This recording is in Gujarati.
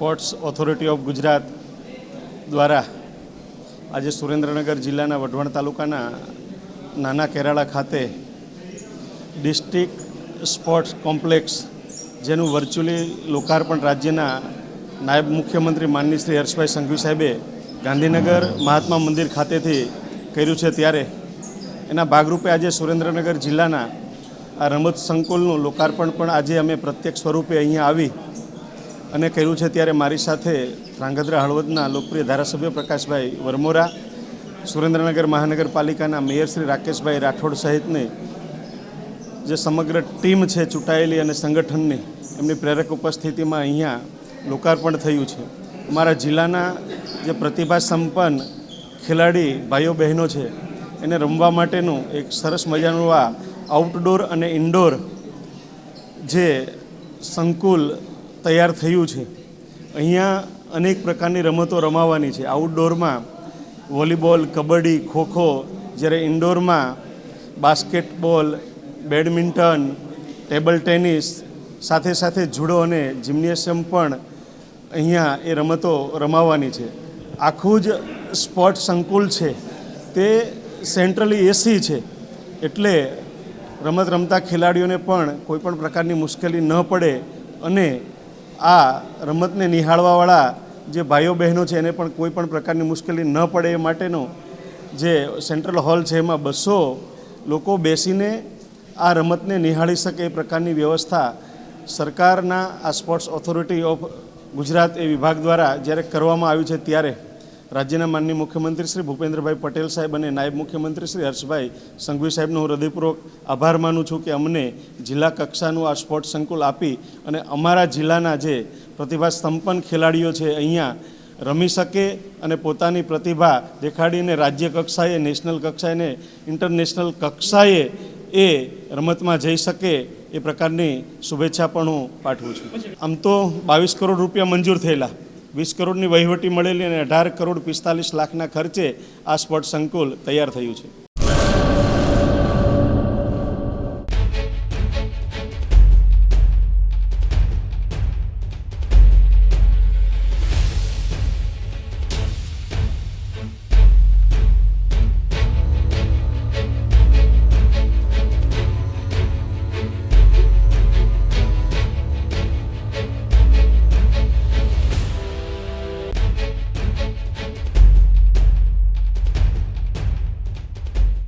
સ્પોર્ટ્સ ઓથોરિટી ઓફ ગુજરાત દ્વારા આજે સુરેન્દ્રનગર જિલ્લાના વઢવાણ તાલુકાના નાના કેરાળા ખાતે ડિસ્ટ્રિક્ટ સ્પોર્ટ્સ કોમ્પ્લેક્સ જેનું વર્ચ્યુઅલી લોકાર્પણ રાજ્યના નાયબ મુખ્યમંત્રી માનનીય શ્રી હર્ષભાઈ સંઘવી સાહેબે ગાંધીનગર મહાત્મા મંદિર ખાતેથી કર્યું છે, ત્યારે એના ભાગરૂપે આજે સુરેન્દ્રનગર જિલ્લાના આ રમત સંકુલનું લોકાર્પણ પણ આજે અમે પ્રત્યક્ષ સ્વરૂપે અહીંયા આવી અને કર્યું છે। ત્યારે મારી સાથે ધ્રાંગધ્રા હળવદના લોકપ્રિય ધારાસભ્ય પ્રકાશભાઈ વરમોરા, સુરેન્દ્રનગર મહાનગરપાલિકાના મેયર શ્રી રાકેશભાઈ રાઠોડ સહિતની જે સમગ્ર ટીમ છે ચૂંટાયેલી અને સંગઠનની, એમની પ્રેરક ઉપસ્થિતિમાં અહીંયા લોકાર્પણ થયું છે। અમારા જિલ્લાના જે પ્રતિભા સંપન્ન ખેલાડી ભાઈઓ બહેનો છે એને રમવા માટેનું એક સરસ મજાનું આ આઉટડોર અને ઇન્ડોર જે સંકુલ તૈયાર થયું છે। અહીંયા અનેક પ્રકારની રમતો રમાવાની છે। આઉટડોરમાં વોલીબોલ, કબડ્ડી, ખોખો, જ્યારે ઇન્ડોરમાં બાસ્કેટબોલ, બેડમિન્ટન, ટેબલ ટેનિસ, સાથે સાથે જુડો અને જિમ્નેશિયમ પણ અહીંયા એ રમતો રમાવાની છે। આખું જ સ્પોર્ટ સંકુલ છે તે સેન્ટ્રલી એસી છે, એટલે રમત રમતા ખેલાડીઓને પણ કોઈપણ પ્રકારની મુશ્કેલી ન પડે અને આ રમતને નિહાળવાવાળા જે ભાઈઓ બહેનો છે એને પણ કોઈ પણ પ્રકારની મુશ્કેલી ન પડે એ માટેનો જે સેન્ટ્રલ હોલ છે એમાં 200 લોકો બેસીને આ રમતને નિહાળી શકે એ પ્રકારની વ્યવસ્થા સરકારના આ સ્પોર્ટ્સ ઓથોરિટી ઓફ ગુજરાત એ વિભાગ દ્વારા જ્યારે કરવામાં આવ્યું છે, ત્યારે રાજ્યના માનનીય મુખ્યમંત્રી શ્રી ભૂપેન્દ્રભાઈ પટેલ સાહેબ અને નાયબ મુખ્યમંત્રી શ્રી હર્ષભાઈ સંઘવી સાહેબનો હું હૃદયપૂર્વક આભાર માનું છું કે અમને જિલ્લા કક્ષાનું આ સ્પોર્ટ સંકુલ આપી અને અમારા જિલ્લાના જે પ્રતિભા સંપન્ન ખેલાડીઓ છે અહીંયા રમી શકે અને પોતાની પ્રતિભા દેખાડીને રાજ્ય કક્ષાએ, નેશનલ કક્ષાએ ને ઇન્ટરનેશનલ કક્ષાએ એ રમતમાં જઈ શકે એ પ્રકારની શુભેચ્છા પણ હું પાઠવું છું। આમ તો 22 કરોડ રૂપિયા મંજૂર થયેલા, 20 કરોડની વહીવટી મળેલી અને 18 કરોડ 45 લાખના ખર્ચે આ સ્પોર્ટ સંકુલ તૈયાર થયું છે।